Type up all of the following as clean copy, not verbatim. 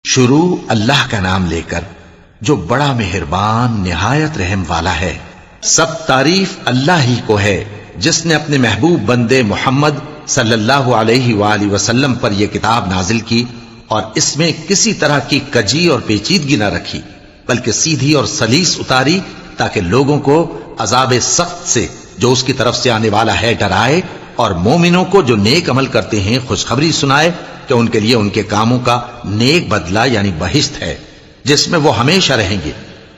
شروع اللہ کا نام لے کر جو بڑا مہربان نہایت رحم والا ہے۔ سب تعریف اللہ ہی کو ہے جس نے اپنے محبوب بندے محمد صلی اللہ علیہ وآلہ وسلم پر یہ کتاب نازل کی اور اس میں کسی طرح کی کجی اور پیچیدگی نہ رکھی، بلکہ سیدھی اور سلیس اتاری تاکہ لوگوں کو عذاب سخت سے جو اس کی طرف سے آنے والا ہے ڈرائے، اور مومنوں کو جو نیک عمل کرتے ہیں خوشخبری سنائے کہ ان کے لیے ان کے کاموں کا نیک بدلہ یعنی بہشت ہے جس میں وہ ہمیشہ رہیں گے،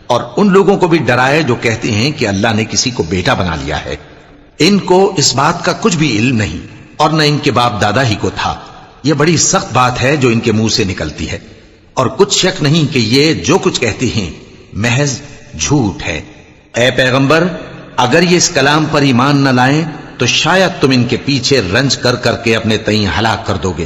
اور ان لوگوں کو بھی ڈرائے جو کہتے ہیں کہ اللہ نے کسی کو بیٹا بنا لیا ہے۔ ان کو اس بات کا کچھ بھی علم نہیں اور نہ ان کے باپ دادا ہی کو تھا۔ یہ بڑی سخت بات ہے جو ان کے منہ سے نکلتی ہے، اور کچھ شک نہیں کہ یہ جو کچھ کہتے ہیں محض جھوٹ ہے۔ اے پیغمبر، اگر یہ اس کلام پر ایمان نہ لائیں تو شاید تم ان کے پیچھے رنج کر کر کے اپنے تئیں ہلاک کر دو گے۔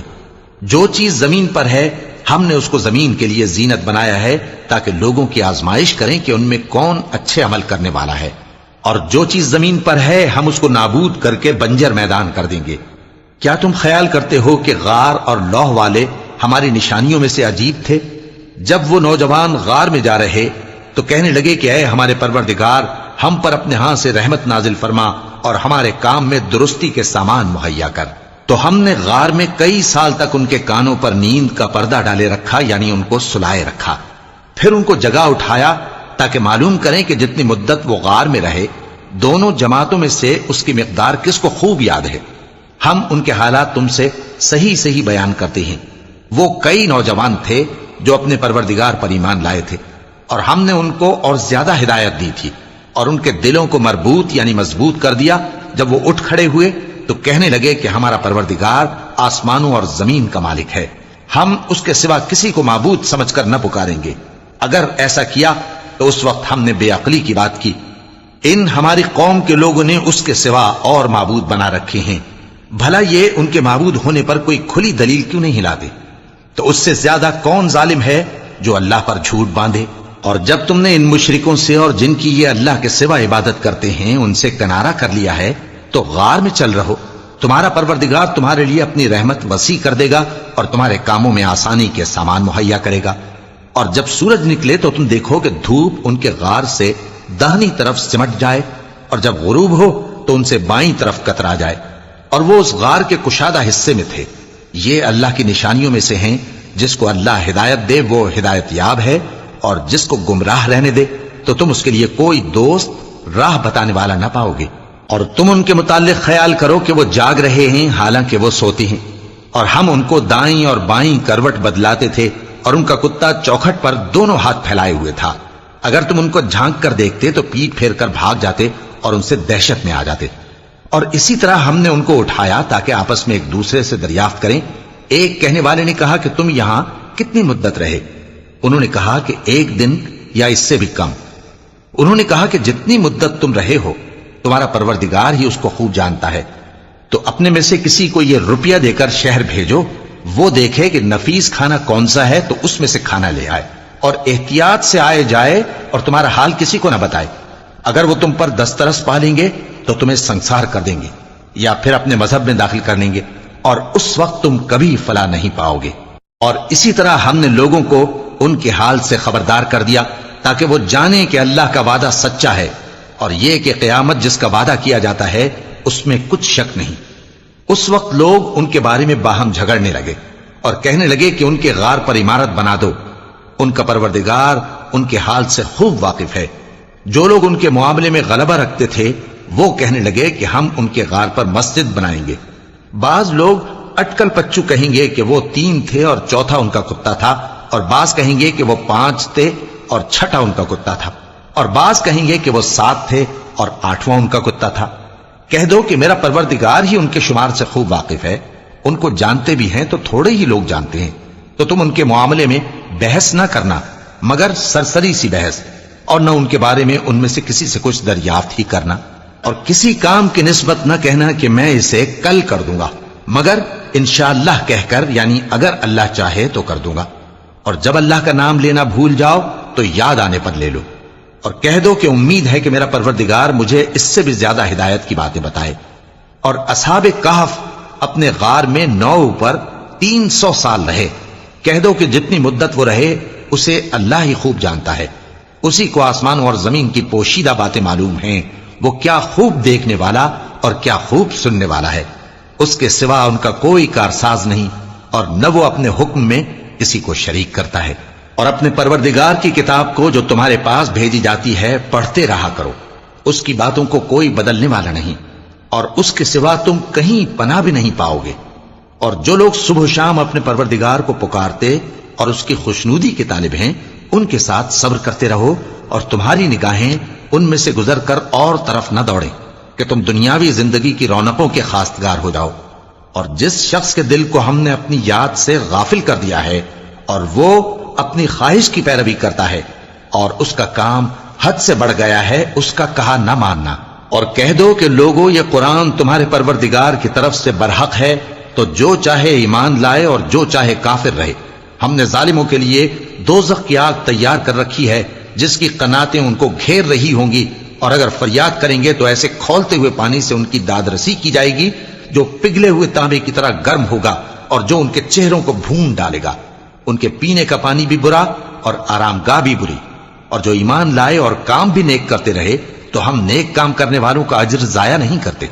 جو چیز زمین پر ہے ہم نے اس کو زمین کے لیے زینت بنایا ہے تاکہ لوگوں کی آزمائش کریں کہ ان میں کون اچھے عمل کرنے والا ہے، اور جو چیز زمین پر ہے ہم اس کو نابود کر کے بنجر میدان کر دیں گے۔ کیا تم خیال کرتے ہو کہ غار اور لوح والے ہماری نشانیوں میں سے عجیب تھے؟ جب وہ نوجوان غار میں جا رہے تو کہنے لگے کہ اے ہمارے پروردگار، ہم پر اپنے ہاں سے رحمت نازل فرما اور ہمارے کام میں درستی کے سامان مہیا کر۔ تو ہم نے غار میں کئی سال تک ان کے کانوں پر نیند کا پردہ ڈالے رکھا، یعنی ان کو سلائے رکھا، پھر ان کو جگہ اٹھایا تاکہ معلوم کریں کہ جتنی مدت وہ غار میں رہے دونوں جماعتوں میں سے اس کی مقدار کس کو خوب یاد ہے۔ ہم ان کے حالات تم سے صحیح صحیح بیان کرتے ہیں۔ وہ کئی نوجوان تھے جو اپنے پروردگار پر ایمان لائے تھے، اور ہم نے ان کو اور زیادہ ہدایت دی تھی، اور ان کے دلوں کو مربوط یعنی مضبوط کر دیا۔ جب وہ اٹھ کھڑے ہوئے تو کہنے لگے کہ ہمارا پروردگار آسمانوں اور زمین کا مالک ہے، ہم اس کے سوا کسی کو معبود سمجھ کر نہ پکاریں گے۔ اگر ایسا کیا تو اس وقت ہم نے بے عقلی کی بات کی۔ ان ہماری قوم کے لوگوں نے اس کے سوا اور معبود بنا رکھے ہیں، بھلا یہ ان کے معبود ہونے پر کوئی کھلی دلیل کیوں نہیں لاتے؟ تو اس سے زیادہ کون ظالم ہے جو اللہ پر جھوٹ باندھے؟ اور جب تم نے ان مشرکوں سے اور جن کی یہ اللہ کے سوا عبادت کرتے ہیں ان سے کنارہ کر لیا ہے تو غار میں چل رہو، تمہارا پروردگار تمہارے لیے اپنی رحمت وسیع کر دے گا اور تمہارے کاموں میں آسانی کے سامان مہیا کرے گا۔ اور جب سورج نکلے تو تم دیکھو کہ دھوپ ان کے غار سے داہنی طرف سمٹ جائے، اور جب غروب ہو تو ان سے بائیں طرف کترا جائے، اور وہ اس غار کے کشادہ حصے میں تھے۔ یہ اللہ کی نشانیوں میں سے ہیں، جس کو اللہ ہدایت دے وہ ہدایت یاب ہے، اور جس کو گمراہ رہنے دے تو تم اس کے لیے کوئی دوست راہ بتانے والا نہ پاؤ گے۔ اور تم ان کے متعلق خیال کرو کہ وہ جاگ رہے ہیں حالانکہ وہ سوتے ہیں، اور ہم ان کو دائیں اور بائیں کروٹ بدلاتے تھے، اور ان کا کتا چوکھٹ پر دونوں ہاتھ پھیلائے ہوئے تھا۔ اگر تم ان کو جھانک کر دیکھتے تو پیٹ پھیر کر بھاگ جاتے اور ان سے دہشت میں آ جاتے۔ اور اسی طرح ہم نے ان کو اٹھایا تاکہ آپس میں ایک دوسرے سے دریافت کریں۔ ایک کہنے والے نے کہا کہ تم یہاں کتنی مدت رہے؟ انہوں نے کہا کہ 1 دن یا اس سے بھی کم۔ انہوں نے کہا کہ جتنی مدت تم رہے ہو تمہارا پروردگار ہی اس کو خوب جانتا ہے، تو اپنے میں سے کسی کو یہ روپیہ دے کر شہر بھیجو، وہ دیکھے کہ نفیس کھانا کون سا ہے تو اس میں سے کھانا لے آئے، اور احتیاط سے آئے جائے اور تمہارا حال کسی کو نہ بتائے۔ اگر وہ تم پر دسترس پا لیں گے تو تمہیں سنسار کر دیں گے یا پھر اپنے مذہب میں داخل کر لیں گے، اور اس وقت تم کبھی فلاح نہیں پاؤ گے۔ اور اسی طرح ہم نے لوگوں کو ان کے حال سے خبردار کر دیا تاکہ وہ جانیں کہ اللہ کا وعدہ سچا ہے، اور یہ کہ قیامت جس کا وعدہ کیا جاتا ہے اس میں کچھ شک نہیں۔ اس وقت لوگ ان کے بارے میں باہم جھگڑنے لگے اور کہنے لگے کہ ان کے غار پر عمارت بنا دو۔ ان کا پروردگار ان کے حال سے خوب واقف ہے۔ جو لوگ ان کے معاملے میں غلبہ رکھتے تھے وہ کہنے لگے کہ ہم ان کے غار پر مسجد بنائیں گے۔ بعض لوگ اٹکل پچو کہیں گے کہ وہ 3 تھے اور چوتھا ان کا کتا تھا، اور بعض کہیں گے کہ وہ 5 تھے اور چھٹا ان کا کتا تھا، اور بعض کہیں گے کہ وہ 7 تھے اور 8واں ان کا کتا تھا۔ کہہ دو کہ میرا پروردگار ہی ان کے شمار سے خوب واقف ہے، ان کو جانتے بھی ہیں تو تھوڑے ہی لوگ جانتے ہیں۔ تو تم ان کے معاملے میں بحث نہ کرنا مگر سرسری سی بحث، اور نہ ان کے بارے میں ان میں سے کسی سے کچھ دریافت ہی کرنا، اور کسی کام کی نسبت نہ کہنا کہ میں اسے کل کر دوں گا، مگر انشاءاللہ کہہ کر، یعنی اگر اللہ چاہے تو کر دوں گا۔ اور جب اللہ کا نام لینا بھول جاؤ تو یاد آنے پر لے لو، اور کہہ دو کہ امید ہے کہ میرا پروردگار مجھے اس سے بھی زیادہ ہدایت کی باتیں بتائے۔ اور اصحاب کہف اپنے غار میں 9 پر 300 سال رہے، کہہ دو کہ جتنی مدت وہ رہے اسے اللہ ہی خوب جانتا ہے، اسی کو آسمانوں اور زمین کی پوشیدہ باتیں معلوم ہیں، وہ کیا خوب دیکھنے والا اور کیا خوب سننے والا ہے۔ اس کے سوا ان کا کوئی کارساز نہیں، اور نہ وہ اپنے حکم میں کسی کو شریک کرتا ہے۔ اور اپنے پروردگار کی کتاب کو جو تمہارے پاس بھیجی جاتی ہے پڑھتے رہا کرو، اس کی باتوں کو کوئی بدلنے والا نہیں، اور اس کے سوا تم کہیں پناہ بھی نہیں پاؤ گے۔ اور جو لوگ صبح و شام اپنے پروردگار کو پکارتے اور اس کی خوشنودی کے طالب ہیں، ان کے ساتھ صبر کرتے رہو، اور تمہاری نگاہیں ان میں سے گزر کر اور طرف نہ دوڑیں کہ تم دنیاوی زندگی کی رونقوں کے خواستگار ہو جاؤ۔ اور جس شخص کے دل کو ہم نے اپنی یاد سے غافل کر دیا ہے اور وہ اپنی خواہش کی پیروی کرتا ہے اور اس کا کام حد سے بڑھ گیا ہے، اس کا کہا نہ ماننا، اور کہہ دو کہ لوگوں یہ قرآن تمہارے پروردگار کی طرف سے برحق ہے، تو جو چاہے ایمان لائے اور جو چاہے کافر رہے۔ ہم نے ظالموں کے لیے دوزخ کی آگ تیار کر رکھی ہے جس کی قناتیں ان کو گھیر رہی ہوں گی، اور اگر فریاد کریں گے تو ایسے کھولتے ہوئے پانی سے ان کی داد رسی کی جائے گی جو پگھلے ہوئے تانبے کی طرح گرم ہوگا اور جو ان کے چہروں کو بھون ڈالے گا۔ ان کے پینے کا پانی بھی برا اور آرام گاہ بھی بری۔ اور جو ایمان لائے اور کام بھی نیک کرتے رہے تو ہم نیک کام کرنے والوں کا اجر ضائع نہیں کرتے۔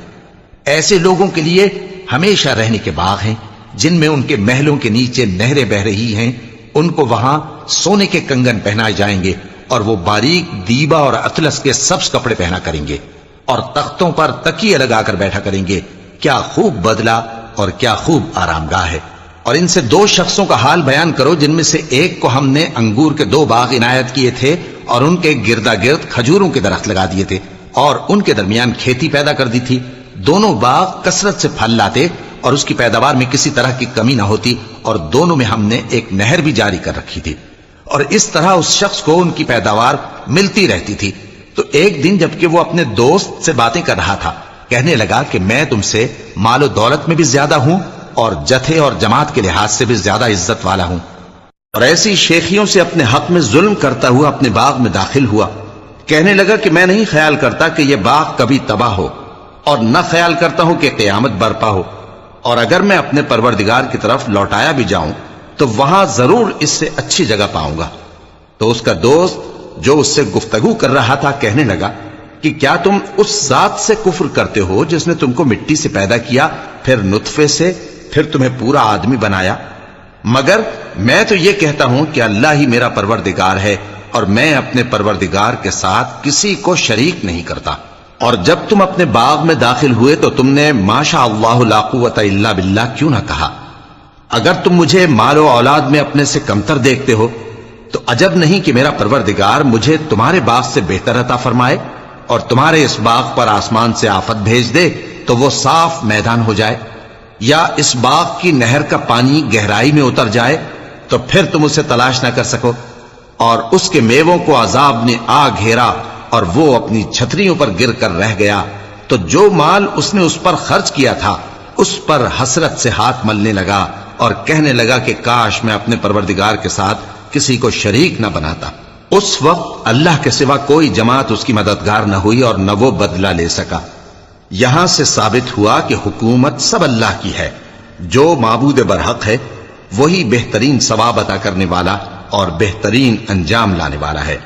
ایسے لوگوں کے لیے ہمیشہ رہنے کے باغ ہیں جن میں ان کے محلوں کے نیچے نہریں بہ رہی ہیں، ان کو وہاں سونے کے کنگن پہنائے جائیں گے، اور وہ باریک دیبا اور اطلس کے سبز کپڑے پہنا کریں گے، اور تختوں پر تکیے لگا کر بیٹھا کریں گے۔ کیا خوب بدلہ اور کیا خوب آرام گاہ ہے۔ اور ان سے دو شخصوں کا حال بیان کرو جن میں سے ایک کو ہم نے انگور کے 2 باغ عنایت کیے تھے اور ان کے گردا گرد کھجوروں کے درخت لگا دیے تھے اور ان کے درمیان کھیتی پیدا کر دی تھی۔ دونوں باغ کثرت سے پھل لاتے اور اس کی پیداوار میں کسی طرح کی کمی نہ ہوتی، اور دونوں میں ہم نے ایک نہر بھی جاری کر رکھی تھی، اور اس طرح اس شخص کو ان کی پیداوار ملتی رہتی تھی۔ تو ایک دن جبکہ وہ اپنے دوست سے باتیں کر رہا تھا، کہنے لگا کہ میں تم سے مال و دولت میں بھی زیادہ ہوں اور جتھے اور جماعت کے لحاظ سے بھی زیادہ عزت والا ہوں، اور ایسی شیخیوں سے اپنے حق میں ظلم کرتا ہوا اپنے باغ میں داخل ہوا۔ کہنے لگا کہ میں نہیں خیال کرتا کہ یہ باغ کبھی تباہ ہو، اور نہ خیال کرتا ہوں کہ قیامت برپا ہو، اور اگر میں اپنے پروردگار کی طرف لوٹایا بھی جاؤں تو وہاں ضرور اس سے اچھی جگہ پاؤں گا۔ تو اس کا دوست جو اس سے گفتگو کر رہا تھا کہنے لگا کہ کیا تم اس ذات سے کفر کرتے ہو جس نے تم کو مٹی سے پیدا کیا، پھر نطفے سے، پھر تمہیں پورا آدمی بنایا؟ مگر میں تو یہ کہتا ہوں کہ اللہ ہی میرا پروردگار ہے، اور میں اپنے پروردگار کے ساتھ کسی کو شریک نہیں کرتا۔ اور جب تم اپنے باغ میں داخل ہوئے تو تم نے ماشاء اللہ لا قوت الا باللہ کیوں نہ کہا؟ اگر تم مجھے مال و اولاد میں اپنے سے کمتر دیکھتے ہو تو عجب نہیں کہ میرا پروردگار مجھے تمہارے باغ سے بہتر عطا فرمائے، اور تمہارے اس باغ پر آسمان سے آفت بھیج دے تو وہ صاف میدان ہو جائے، یا اس باغ کی نہر کا پانی گہرائی میں اتر جائے تو پھر تم اسے تلاش نہ کر سکو، اور اس کے میووں کو عذاب نے آ گھیرا اور وہ اپنی چھتریوں پر گر کر رہ گیا، تو جو مال اس نے اس پر خرچ کیا تھا اس پر حسرت سے ہاتھ ملنے لگا اور کہنے لگا کہ کاش میں اپنے پروردگار کے ساتھ کسی کو شریک نہ بناتا۔ اس وقت اللہ کے سوا کوئی جماعت اس کی مددگار نہ ہوئی اور نہ وہ بدلہ لے سکا۔ یہاں سے ثابت ہوا کہ حکومت سب اللہ کی ہے، جو معبود برحق ہے وہی بہترین ثواب عطا کرنے والا اور بہترین انجام لانے والا ہے۔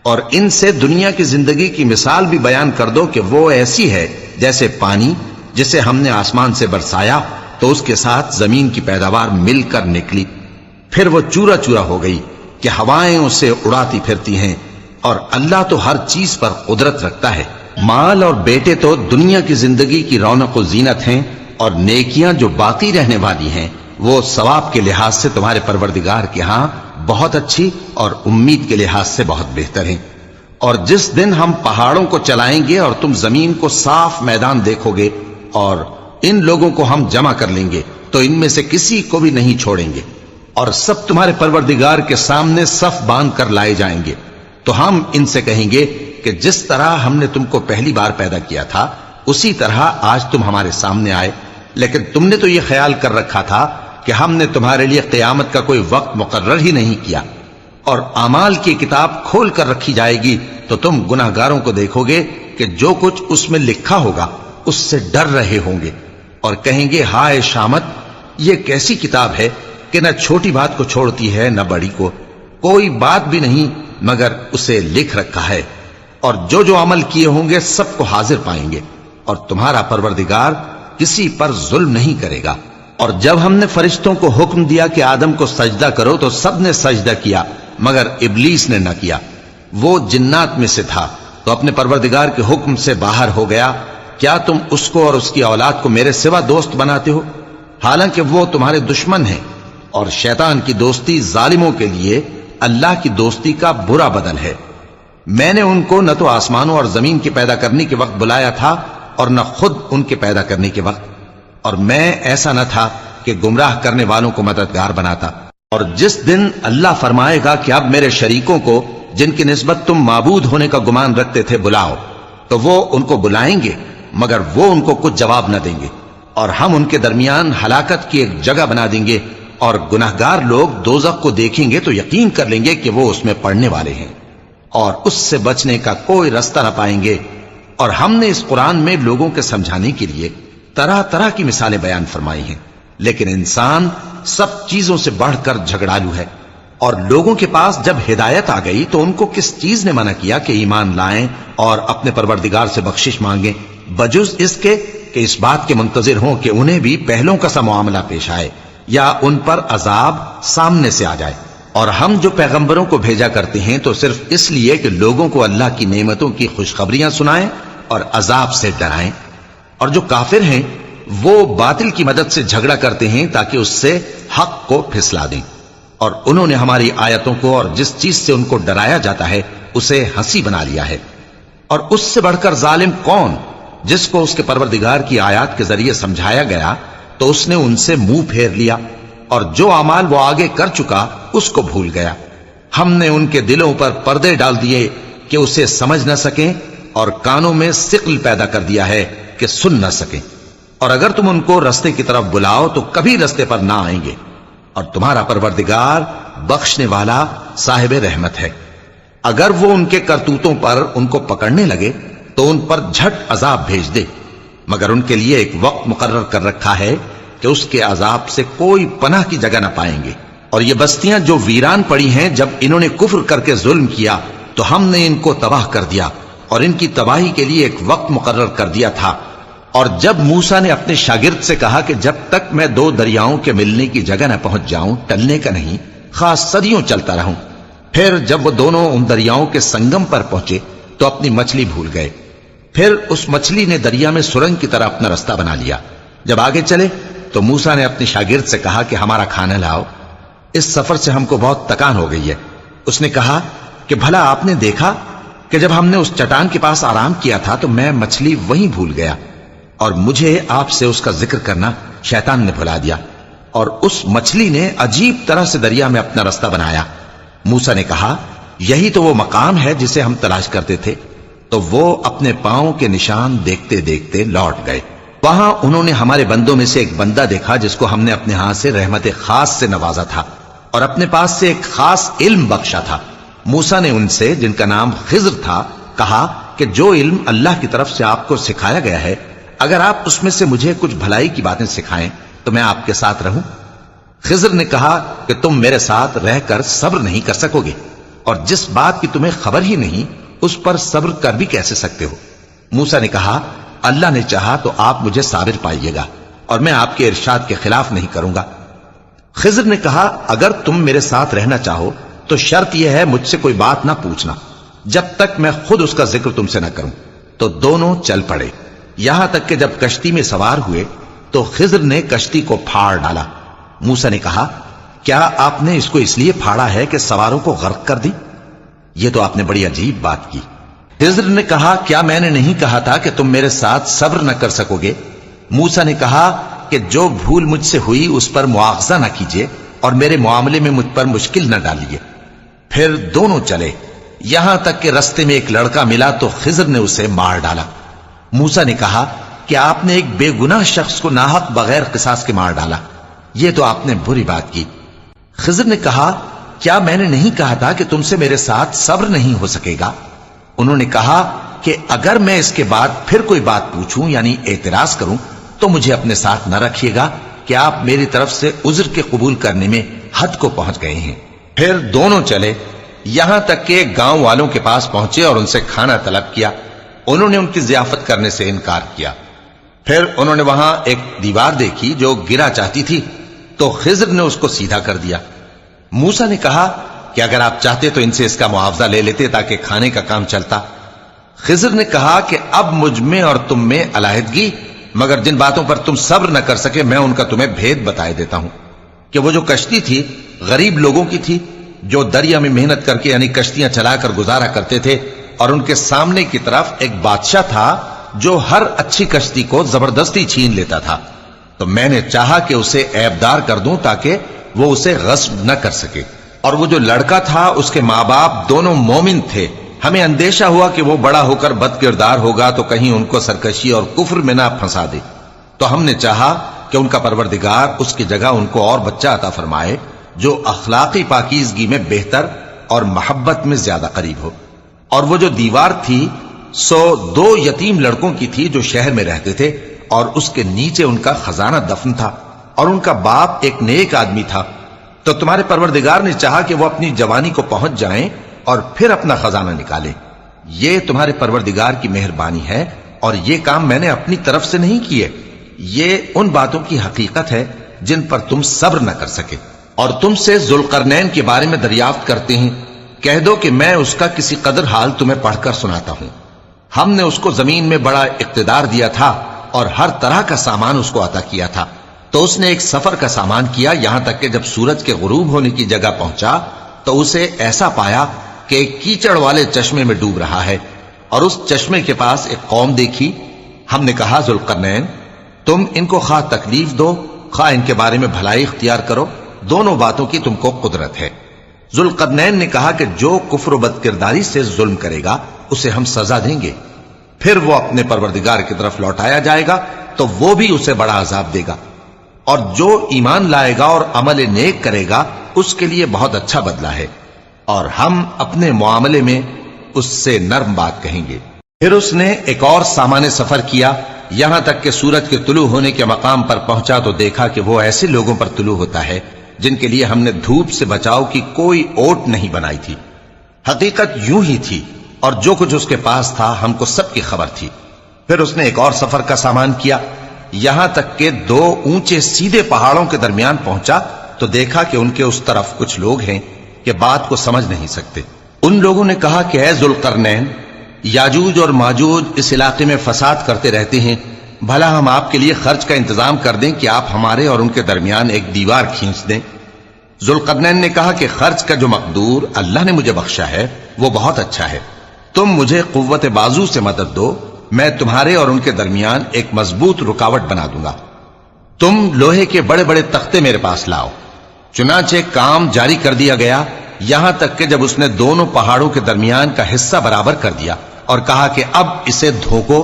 اور ان سے دنیا کی زندگی کی مثال بھی بیان کر دو کہ وہ ایسی ہے جیسے پانی جسے ہم نے آسمان سے برسایا تو اس کے ساتھ زمین کی پیداوار مل کر نکلی، پھر وہ چورا چورا ہو گئی کہ ہوائیں اسے اڑاتی پھرتی ہیں، اور اللہ تو ہر چیز پر قدرت رکھتا ہے۔ مال اور بیٹے تو دنیا کی زندگی کی رونق و زینت ہیں، اور نیکیاں جو باقی رہنے والی ہیں وہ ثواب کے لحاظ سے تمہارے پروردگار کے ہاں بہت اچھی اور امید کے لحاظ سے بہت بہتر ہیں۔ اور جس دن ہم پہاڑوں کو چلائیں گے اور تم زمین کو صاف میدان دیکھو گے اور ان لوگوں کو ہم جمع کر لیں گے تو ان میں سے کسی کو بھی نہیں چھوڑیں گے، اور سب تمہارے پروردگار کے سامنے صف باندھ کر لائے جائیں گے، تو ہم ان سے کہیں گے کہ جس طرح ہم نے تم کو پہلی بار پیدا کیا تھا اسی طرح آج تم ہمارے سامنے آئے، لیکن تم نے تو یہ خیال کر رکھا تھا کہ ہم نے تمہارے لیے قیامت کا کوئی وقت مقرر ہی نہیں کیا، اور اعمال کی کتاب کھول کر رکھی جائے گی تو تم گناہگاروں کو دیکھو گے کہ جو کچھ اس میں لکھا ہوگا اس سے ڈر رہے ہوں گے، اور کہیں گے ہائے شامت، یہ کیسی کتاب ہے کہ نہ چھوٹی بات کو چھوڑتی ہے نہ بڑی کو، کوئی بات بھی نہیں مگر اسے لکھ رکھا ہے، اور جو جو عمل کیے ہوں گے سب کو حاضر پائیں گے، اور تمہارا پروردگار کسی پر ظلم نہیں کرے گا۔ اور جب ہم نے فرشتوں کو حکم دیا کہ آدم کو سجدہ کرو تو سب نے سجدہ کیا مگر ابلیس نے نہ کیا، وہ جنات میں سے تھا تو اپنے پروردگار کے حکم سے باہر ہو گیا۔ کیا تم اس کو اور اس کی اولاد کو میرے سوا دوست بناتے ہو، حالانکہ وہ تمہارے دشمن ہیں، اور شیطان کی دوستی ظالموں کے لیے اللہ کی دوستی کا برا بدل ہے۔ میں نے ان کو نہ تو آسمانوں اور زمین کے پیدا کرنے کے وقت بلایا تھا اور نہ خود ان کے پیدا کرنے کے وقت، اور میں ایسا نہ تھا کہ گمراہ کرنے والوں کو مددگار بناتا۔ اور جس دن اللہ فرمائے گا کہ اب میرے شریکوں کو جن کی نسبت تم معبود ہونے کا گمان رکھتے تھے بلاؤ، تو وہ ان کو بلائیں گے مگر وہ ان کو کچھ جواب نہ دیں گے، اور ہم ان کے درمیان ہلاکت کی ایک جگہ بنا دیں گے، اور گناہگار لوگ دوزخ کو دیکھیں گے تو یقین کر لیں گے کہ وہ اس میں پڑنے والے ہیں، اور اس سے بچنے کا کوئی رستہ نہ پائیں گے۔ اور ہم نے اس قرآن میں لوگوں کے سمجھانے کے لیے طرح طرح کی مثالیں بیان فرمائی ہیں، لیکن انسان سب چیزوں سے بڑھ کر جھگڑالو ہے۔ اور لوگوں کے پاس جب ہدایت آ گئی تو ان کو کس چیز نے منع کیا کہ ایمان لائیں اور اپنے پروردگار سے بخشش مانگیں، بجز اس کے کہ اس بات کے منتظر ہوں کہ انہیں بھی پہلوں کا سا معاملہ پیش آئے یا ان پر عذاب سامنے سے آ جائے۔ اور ہم جو پیغمبروں کو بھیجا کرتے ہیں تو صرف اس لیے کہ لوگوں کو اللہ کی نعمتوں کی خوشخبریاں سنائیں اور عذاب سے ڈرائیں۔ اور جو کافر ہیں وہ باطل کی مدد سے جھگڑا کرتے ہیں تاکہ اس سے حق کو پھسلا دیں، اور انہوں نے ہماری آیتوں کو اور جس چیز سے ان کو ڈرایا جاتا ہے اسے ہنسی بنا لیا ہے۔ اور اس سے بڑھ کر ظالم کون، جس کو اس کے پروردگار کی آیات کے ذریعے سمجھایا گیا تو اس نے ان سے منہ پھیر لیا، اور جو اعمال وہ آگے کر چکا اس کو بھول گیا۔ ہم نے ان کے دلوں پر پردے ڈال دیے کہ اسے سمجھ نہ سکیں، اور کانوں میں ثقل پیدا کر دیا ہے کہ سن نہ سکیں، اور اگر تم ان کو رستے کی طرف بلاؤ تو کبھی رستے پر نہ آئیں گے، اور تمہارا پروردگار بخشنے والا صاحب رحمت ہے۔ اگر وہ ان کے کرتوتوں پر ان کو پکڑنے لگے تو ان پر جھٹ عذاب بھیج دے، مگر ان کے لیے ایک وقت مقرر کر رکھا ہے کہ اس کے عذاب سے کوئی پناہ کی جگہ نہ پائیں گے۔ اور یہ بستیاں جو ویران پڑی ہیں، جب انہوں نے کفر کر کے ظلم کیا تو ہم نے ان کو تباہ کر دیا، اور ان کی تباہی کے لیے ایک وقت مقرر کر دیا تھا۔ اور جب موسیٰ نے اپنے شاگرد سے کہا کہ جب تک میں دو دریاؤں کے ملنے کی جگہ نہ پہنچ جاؤں ٹلنے کا نہیں، خاص صدیوں چلتا رہوں، پھر جب وہ دونوں ان دریاؤں کے سنگم پر پہنچے تو اپنی مچھلی بھول گئے، پھر اس مچھلی نے دریا میں سرنگ کی طرح اپنا رستہ بنا لیا۔ جب آگے چلے تو موسیٰ نے اپنے شاگرد سے کہا کہ ہمارا کھانا لاؤ، اس سفر سے ہم کو بہت تکان ہو گئی ہے۔ اس نے کہا کہ بھلا آپ نے دیکھا کہ جب ہم نے اس چٹان کے پاس آرام کیا تھا تو میں مچھلی وہیں بھول گیا، اور مجھے آپ سے اس کا ذکر کرنا شیطان نے بھلا دیا، اور اس مچھلی نے عجیب طرح سے دریا میں اپنا رستہ بنایا۔ موسیٰ نے کہا یہی تو وہ مقام ہے جسے ہم تلاش کرتے تھے، تو وہ اپنے پاؤں کے نشان دیکھتے دیکھتے لوٹ گئے۔ وہاں انہوں نے ہمارے بندوں میں سے ایک بندہ دیکھا جس کو ہم نے اپنے ہاں سے رحمت خاص سے نوازا تھا اور اپنے پاس سے ایک خاص علم بخشا تھا۔ موسیٰ نے ان سے جن کا نام خضر تھا کہا کہ جو علم اللہ کی طرف سے آپ کو سکھایا گیا ہے، اگر آپ اس میں سے مجھے کچھ بھلائی کی باتیں سکھائیں تو میں آپ کے ساتھ رہوں۔ خضر نے کہا کہ تم میرے ساتھ رہ کر صبر نہیں کر سکو گے، اور جس بات کی تمہیں خبر ہی نہیں اس پر صبر کر بھی کیسے سکتے ہو؟ موسیٰ نے کہا اللہ نے چاہا تو آپ مجھے صابر پائیے گا، اور میں آپ کے ارشاد کے خلاف نہیں کروں گا۔ خضر نے کہا اگر تم میرے ساتھ رہنا چاہو تو شرط یہ ہے مجھ سے کوئی بات نہ پوچھنا جب تک میں خود اس کا ذکر تم سے نہ کروں۔ تو دونوں چل پڑے، یہاں تک کہ جب کشتی میں سوار ہوئے تو خضر نے کشتی کو پھاڑ ڈالا۔ موسیٰ نے کہا کیا آپ نے اس کو اس لیے پھاڑا ہے کہ سواروں کو غرق کر دی؟ یہ تو آپ نے بڑی عجیب بات کی۔ خضر نے کہا کیا میں نے نہیں کہا تھا کہ تم میرے ساتھ صبر نہ کر سکو گے؟ موسیٰ نے کہا کہ جو بھول مجھ سے ہوئی اس پر مواخذہ نہ کیجیے اور میرے معاملے میں مجھ پر مشکل نہ ڈالیے۔ پھر دونوں چلے، یہاں تک کہ رستے میں ایک لڑکا ملا تو خضر نے اسے مار ڈالا۔ موسیٰ نے کہا کہ آپ نے ایک بے گناہ شخص کو ناحق بغیر قصاص کے مار ڈالا، یہ تو آپ نے بری بات کی۔ خضر نے کہا کیا میں نے نہیں کہا تھا کہ تم سے میرے ساتھ صبر نہیں ہو سکے گا؟ انہوں نے کہا کہ اگر میں اس کے بعد پھر کوئی بات پوچھوں یعنی اعتراض کروں تو مجھے اپنے ساتھ نہ رکھیے گا کہ آپ میری طرف سے عذر کے قبول کرنے میں حد کو پہنچ گئے ہیں۔ پھر دونوں چلے، یہاں تک کہ گاؤں والوں کے پاس پہنچے اور ان سے کھانا طلب کیا۔ انہوں نے ان کی ضیافت کرنے سے انکار کیا۔ پھر انہوں نے وہاں ایک دیوار دیکھی جو گرا چاہتی تھی، تو خضر نے اس کو سیدھا کر دیا۔ موسیٰ نے کہا کہ اگر آپ چاہتے تو ان سے اس کا معاوضہ لے لیتے تاکہ کھانے کا کام چلتا۔ خضر نے کہا کہ اب مجھ میں اور تم میں علیحدگی، مگر جن باتوں پر تم صبر نہ کر سکے میں ان کا تمہیں بھید بتائے دیتا ہوں کہ وہ جو کشتی تھی غریب لوگوں کی تھی جو دریا میں محنت کر کے یعنی کشتیاں چلا کر گزارا کرتے تھے، اور ان کے سامنے کی طرف ایک بادشاہ تھا جو ہر اچھی کشتی کو زبردستی چھین لیتا تھا، تو میں نے چاہا کہ اسے عیبدار کر دوں تاکہ وہ اسے غصب نہ کر سکے۔ اور وہ جو لڑکا تھا اس کے ماں باپ دونوں مومن تھے، ہمیں اندیشہ ہوا کہ وہ بڑا ہو کر بد کردار ہوگا تو کہیں ان کو سرکشی اور کفر میں نہ پھنسا دے، تو ہم نے چاہا کہ ان کا پروردگار اس کی جگہ ان کو اور بچہ عطا فرمائے جو اخلاقی پاکیزگی میں بہتر اور محبت میں زیادہ قریب ہو۔ اور وہ جو دیوار تھی سو 2 یتیم لڑکوں کی تھی جو شہر میں رہتے تھے، اور اس کے نیچے ان کا خزانہ دفن تھا، اور ان کا باپ ایک نیک آدمی تھا۔ تو تمہارے پروردگار نے چاہا کہ وہ اپنی جوانی کو پہنچ جائیں اور پھر اپنا خزانہ نکالے۔ یہ تمہارے پروردگار کی مہربانی ہے، اور یہ کام میں نے اپنی طرف سے نہیں کیے، یہ ان باتوں کی حقیقت ہے جن پر تم صبر نہ کر سکے۔ اور تم سے ذوالقرنین کے بارے میں دریافت کرتے ہیں، کہہ دو کہ میں اس کا کسی قدر حال تمہیں پڑھ کر سناتا ہوں۔ ہم نے اس کو زمین میں بڑا اقتدار دیا تھا اور ہر طرح کا سامان اس کو عطا کیا تھا، تو اس نے ایک سفر کا سامان کیا، یہاں تک کہ جب سورج کے غروب ہونے کی جگہ پہنچا تو اسے ایسا پایا کہ ایک کیچڑ والے چشمے میں ڈوب رہا ہے، اور اس چشمے کے پاس ایک قوم دیکھی۔ ہم نے کہا ذوالقرنین تم ان کو خواہ تکلیف دو خواہ ان کے بارے میں بھلائی اختیار کرو، دونوں باتوں کی تم کو قدرت ہے۔ ذوالقرنین نے کہا کہ جو کفر و بد کرداری سے ظلم کرے گا اسے ہم سزا دیں گے، پھر وہ اپنے پروردگار کی طرف لوٹایا جائے گا تو وہ بھی اسے بڑا عذاب دے گا، اور جو ایمان لائے گا اور عمل نیک کرے گا اس کے لیے بہت اچھا بدلہ ہے، اور ہم اپنے معاملے میں اس سے نرم بات کہیں گے۔ پھر اس نے ایک اور سامان سفر کیا، یہاں تک کہ سورج کے طلوع ہونے کے مقام پر پہنچا تو دیکھا کہ وہ ایسے لوگوں پر طلوع ہوتا ہے جن کے لیے ہم نے دھوپ سے بچاؤ کی کوئی اوٹ نہیں بنائی تھی۔ حقیقت یوں ہی تھی، اور جو کچھ اس کے پاس تھا ہم کو سب کی خبر تھی۔ پھر اس نے ایک اور سفر کا سامان کیا، یہاں تک کہ 2 اونچے سیدھے پہاڑوں کے درمیان پہنچا تو دیکھا کہ ان کے اس طرف کچھ لوگ ہیں کہ بات کو سمجھ نہیں سکتے۔ ان لوگوں نے کہا کہ اے ذوالقرنین، یاجوج اور ماجوج اس علاقے میں فساد کرتے رہتے ہیں، بھلا ہم آپ کے لیے خرچ کا انتظام کر دیں کہ آپ ہمارے اور ان کے درمیان ایک دیوار کھینچ دیں۔ ذوالقرنین نے کہا کہ خرچ کا جو مقدور اللہ نے مجھے بخشا ہے وہ بہت اچھا ہے، تم مجھے قوت بازو سے مدد دو، میں تمہارے اور ان کے درمیان ایک مضبوط رکاوٹ بنا دوں گا۔ تم لوہے کے بڑے بڑے تختے میرے پاس لاؤ۔ چنانچہ کام جاری کر دیا گیا، یہاں تک کہ جب اس نے دونوں پہاڑوں کے درمیان کا حصہ برابر کر دیا اور کہا کہ اب اسے دھوکو،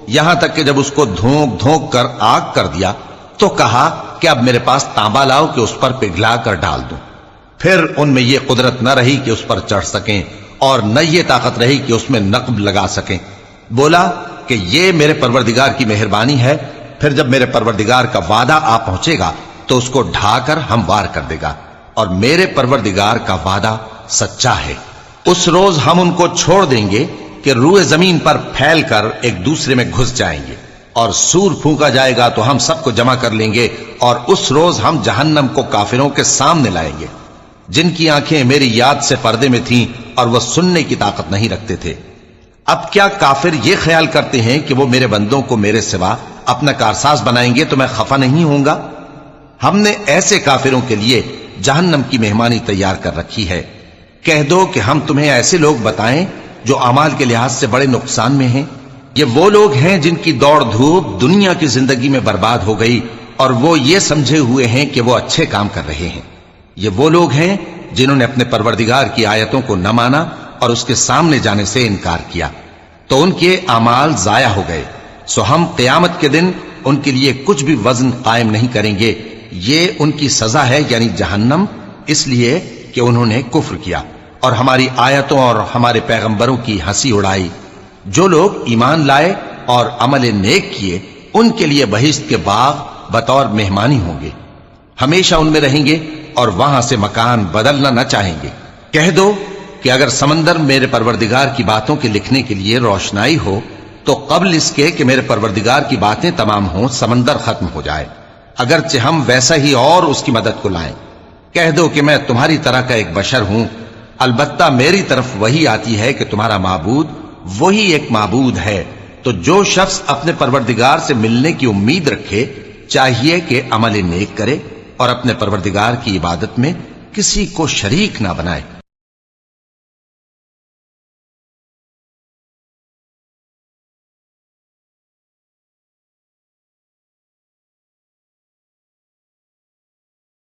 یہاں تک کہ جب اس کو دھونک دھونک کر آگ کر دیا تو کہا کہ اب میرے پاس تانبا لاؤ کہ اس پر پگھلا کر ڈال دوں۔ پھر ان میں یہ قدرت نہ رہی کہ اس پر چڑھ سکیں، اور نہ یہ طاقت رہی کہ اس میں نقب لگا سکیں۔ بولا کہ یہ میرے پروردگار کی مہربانی ہے، پھر جب میرے پروردگار کا وعدہ آ پہنچے گا تو اس کو ڈھا کر ہموار کر دے گا، اور میرے پروردگار کا وعدہ سچا ہے۔ اس روز ہم ان کو چھوڑ دیں گے کہ روئے زمین پر پھیل کر ایک دوسرے میں گھس جائیں گے، اور سور پھونکا جائے گا تو ہم سب کو جمع کر لیں گے، اور اس روز ہم جہنم کو کافروں کے سامنے لائیں گے جن کی آنکھیں میری یاد سے پردے میں تھیں اور وہ سننے کی طاقت نہیں رکھتے تھے۔ اب کیا کافر یہ خیال کرتے ہیں کہ وہ میرے بندوں کو میرے سوا اپنا کارساز بنائیں گے تو میں خفا نہیں ہوں گا؟ ہم نے ایسے کافروں کے لیے جہنم کی مہمانی تیار کر رکھی ہے۔ کہہ دو کہ ہم تمہیں ایسے لوگ بتائیں جو اعمال کے لحاظ سے بڑے نقصان میں ہیں؟ یہ وہ لوگ ہیں جن کی دوڑ دھوپ دنیا کی زندگی میں برباد ہو گئی اور وہ یہ سمجھے ہوئے ہیں کہ وہ اچھے کام کر رہے ہیں۔ یہ وہ لوگ ہیں جنہوں نے اپنے پروردگار کی آیتوں کو نہ مانا اور اس کے سامنے جانے سے انکار کیا، تو ان کے اعمال ضائع ہو گئے، سو ہم قیامت کے دن ان کے لیے کچھ بھی وزن قائم نہیں کریں گے۔ یہ ان کی سزا ہے یعنی جہنم، اس لیے کہ انہوں نے کفر کیا اور ہماری آیتوں اور ہمارے پیغمبروں کی ہنسی اڑائی۔ جو لوگ ایمان لائے اور عمل نیک کیے ان کے لیے بہشت کے باغ بطور مہمانی ہوں گے، ہمیشہ ان میں رہیں گے اور وہاں سے مکان بدلنا نہ چاہیں گے۔ کہہ دو کہ اگر سمندر میرے پروردگار کی باتوں کے لکھنے کے لیے روشنائی ہو تو قبل اس کے کہ میرے پروردگار کی باتیں تمام ہوں سمندر ختم ہو جائے، اگرچہ ہم ویسا ہی اور اس کی مدد کو لائیں۔ کہہ دو کہ میں تمہاری طرح کا ایک بشر ہوں، البتہ میری طرف وہی آتی ہے کہ تمہارا معبود وہی ایک معبود ہے، تو جو شخص اپنے پروردگار سے ملنے کی امید رکھے چاہیے کہ عمل نیک کرے اور اپنے پروردگار کی عبادت میں کسی کو شریک نہ بنائے۔